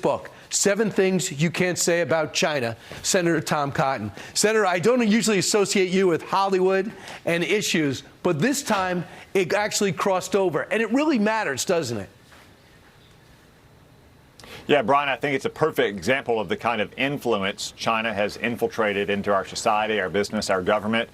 book, 7 Things You Can't Say About China, Senator Tom Cotton. Senator, I don't usually associate you with Hollywood and issues, but this time it actually crossed over. And it really matters, doesn't it? Yeah, Brian, I think it's a perfect example of the kind of influence China has infiltrated into our society, our business, our government.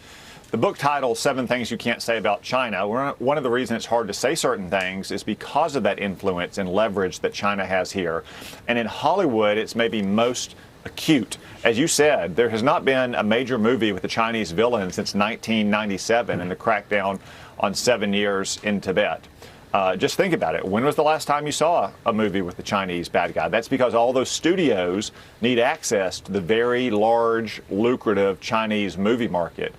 The book title, 7 Things You Can't Say About China, one of the reasons it's hard to say certain things is because of that influence and leverage that China has here. And in Hollywood, it's maybe most acute. As you said, there has not been a major movie with a Chinese villain since 1997 and the crackdown on 7 years in Tibet. Just think about it. When was the last time you saw a movie with the Chinese bad guy? That's because all those studios need access to the very large, lucrative Chinese movie market.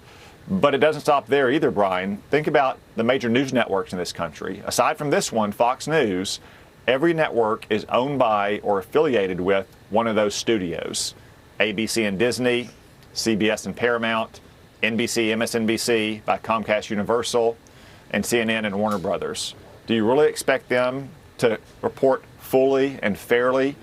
But it doesn't stop there either, Brian. Think about the major news networks in this country. Aside from this one, Fox News, every network is owned by or affiliated with one of those studios. ABC and Disney, CBS and Paramount, NBC, MSNBC by Comcast Universal, and CNN and Warner Brothers. Do you really expect them to report fully and fairly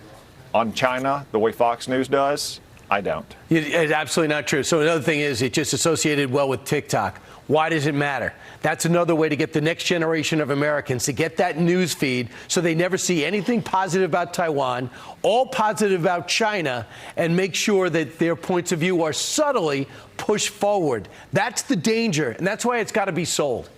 on China the way Fox News does? I don't. It's absolutely not true. So another thing is it just associated well with TikTok. Why does it matter? That's another way to get the next generation of Americans to get that news feed so they never see anything positive about Taiwan, all positive about China, and make sure that their points of view are subtly pushed forward. That's the danger, and that's why it's got to be sold.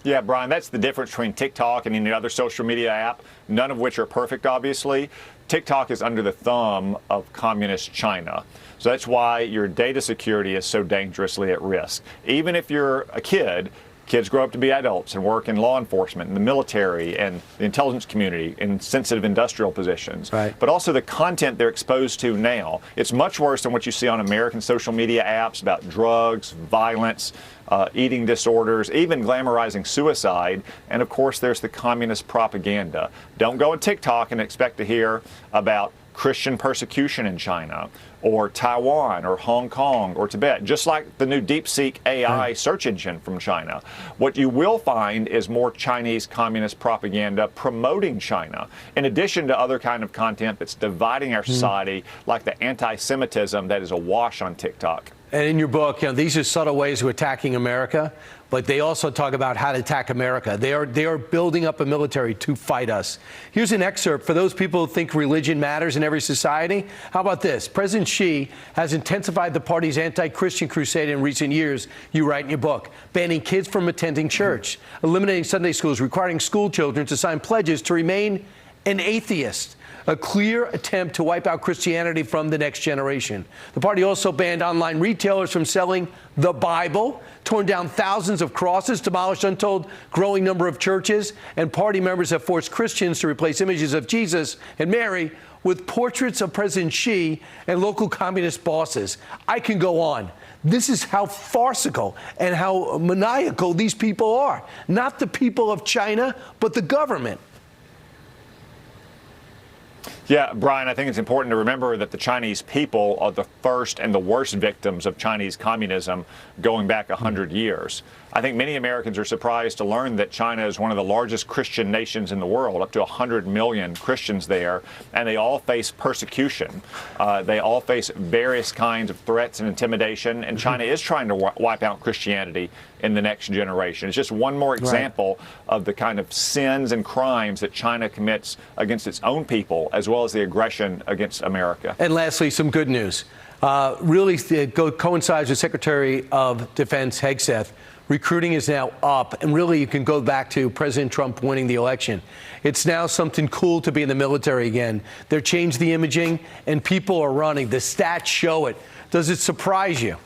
Yeah, Brian, that's the difference between TikTok and any other social media app, none of which are perfect, obviously. TikTok is under the thumb of communist China. So that's why your data security is so dangerously at risk. Even if you're a kid, kids grow up to be adults and work in law enforcement, in the military, and the intelligence community, in sensitive industrial positions. Right. But also the content they're exposed to now. It's much worse than what you see on American social media apps about drugs, violence, eating disorders, even glamorizing suicide. And of course, there's the communist propaganda. Don't go on TikTok and expect to hear about Christian persecution in China, or Taiwan, or Hong Kong, or Tibet, just like the new DeepSeek AI search engine from China. What you will find is more Chinese communist propaganda promoting China, in addition to other kind of content that's dividing our society, like the anti-Semitism that is awash on TikTok. And in your book, these are subtle ways of attacking America, but they also talk about how to attack America. They are building up a military to fight us. Here's an excerpt for those people who think religion matters in every society. How about this? President Xi has intensified the party's anti-Christian crusade in recent years, you write in your book, banning kids from attending church, eliminating Sunday schools, requiring school children to sign pledges to remain an atheist. A clear attempt to wipe out Christianity from the next generation. The party also banned online retailers from selling the Bible, torn down thousands of crosses, demolished untold growing number of churches, and party members have forced Christians to replace images of Jesus and Mary with portraits of President Xi and local communist bosses. I can go on. This is how farcical and how maniacal these people are. Not the people of China, but the government. Yeah, Brian, I think it's important to remember that the Chinese people are the first and the worst victims of Chinese communism going back 100 years. I think many Americans are surprised to learn that China is one of the largest Christian nations in the world, up to 100 million Christians there, and they all face persecution. They all face various kinds of threats and intimidation, and China is trying to wipe out Christianity in the next generation. It's just one more example of the kind of sins and crimes that China commits against its own people, as well as the aggression against America. And lastly, some good news. Really coincides with Secretary of Defense Hegseth. Recruiting is now up, and really you can go back to President Trump winning the election. It's now something cool to be in the military again. They've changed the imaging, and people are running. The stats show it. Does it surprise you?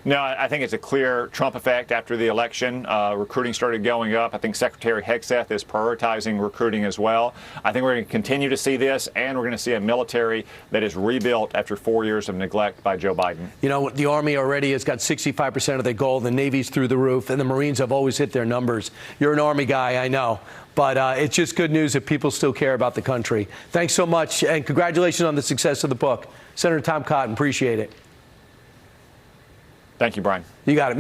No, I think it's a clear Trump effect after the election. Recruiting started going up. I think Secretary Hegseth is prioritizing recruiting as well. I think we're going to continue to see this, and we're going to see a military that is rebuilt after 4 years of neglect by Joe Biden. You know, the Army already has got 65% of their goal. The Navy's through the roof, and the Marines have always hit their numbers. You're an Army guy, I know. But it's just good news that people still care about the country. Thanks so much, and congratulations on the success of the book. Senator Tom Cotton, appreciate it. Thank you, Brian. You got it.